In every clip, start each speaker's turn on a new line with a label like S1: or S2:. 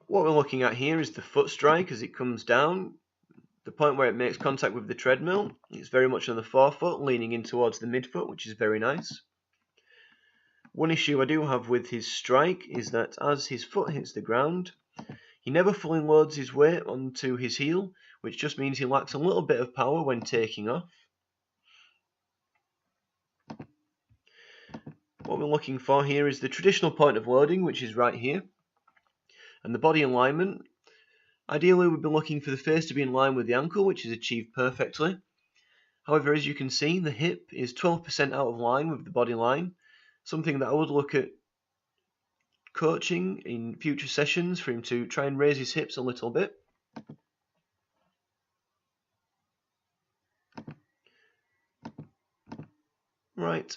S1: What we're looking at here is the foot strike as it comes down. The point where it makes contact with the treadmill, it's very much on the forefoot, leaning in towards the midfoot, which is very nice. One issue I do have with his strike is that as his foot hits the ground, he never fully loads his weight onto his heel, which just means he lacks a little bit of power when taking off. What we're looking for here is the traditional point of loading, which is right here, and the body alignment. Ideally, we'd be looking for the face to be in line with the ankle, which is achieved perfectly. However, as you can see, the hip is 12% out of line with the body line, something that I would look at coaching in future sessions for him to try and raise his hips a little bit. Right.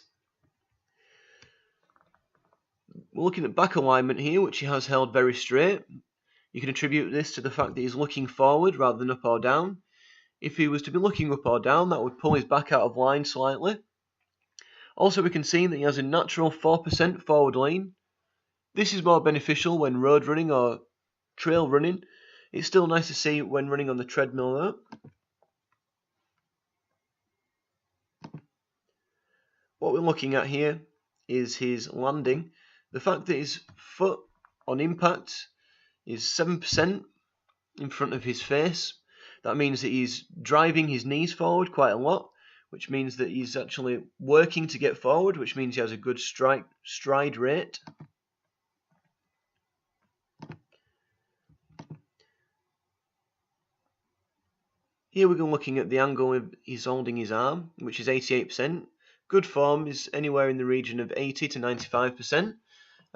S1: We're looking at back alignment here, which he has held very straight. You can attribute this to the fact that he's looking forward rather than up or down. If he was to be looking up or down, that would pull his back out of line slightly. Also, we can see that he has a natural 4% forward lean. This is more beneficial when road running or trail running. It's still nice to see when running on the treadmill though. What we're looking at here is his landing. The fact that his foot on impact is 7% in front of his face. That means that he's driving his knees forward quite a lot, which means that he's actually working to get forward, which means he has a good stride rate. Here we're looking at the angle he's holding his arm, which is 88%. Good form is anywhere in the region of 80 to 95%.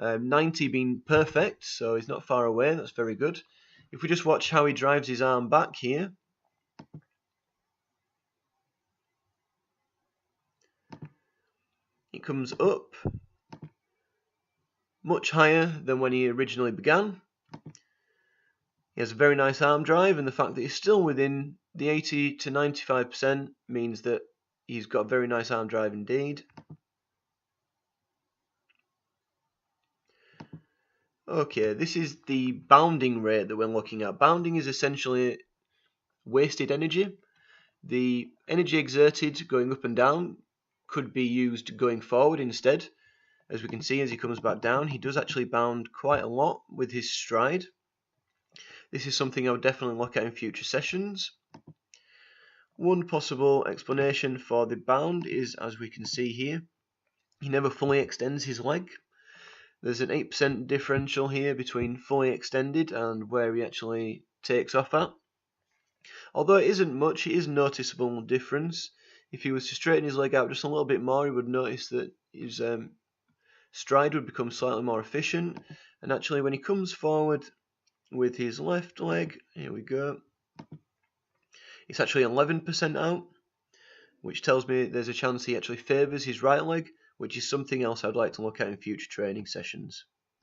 S1: 90 being perfect, so he's not far away, that's very good. If we just watch how he drives his arm back here, it comes up much higher than when he originally began. He has a very nice arm drive, and the fact that he's still within the 80 to 95% means that he's got a very nice arm drive indeed. Okay, this is the bounding rate that we're looking at. Bounding is essentially wasted energy. The energy exerted going up and down could be used going forward instead. As we can see, as he comes back down, he does actually bound quite a lot with his stride. This is something I would definitely look at in future sessions. One possible explanation for the bound is, as we can see here, he never fully extends his leg. There's an 8% differential here between fully extended and where he actually takes off at. Although it isn't much, it is a noticeable difference. If he was to straighten his leg out just a little bit more, he would notice that his stride would become slightly more efficient. And actually, when he comes forward with his left leg, here we go, it's actually 11% out, which tells me there's a chance he actually favours his right leg, which is something else I'd like to look at in future training sessions.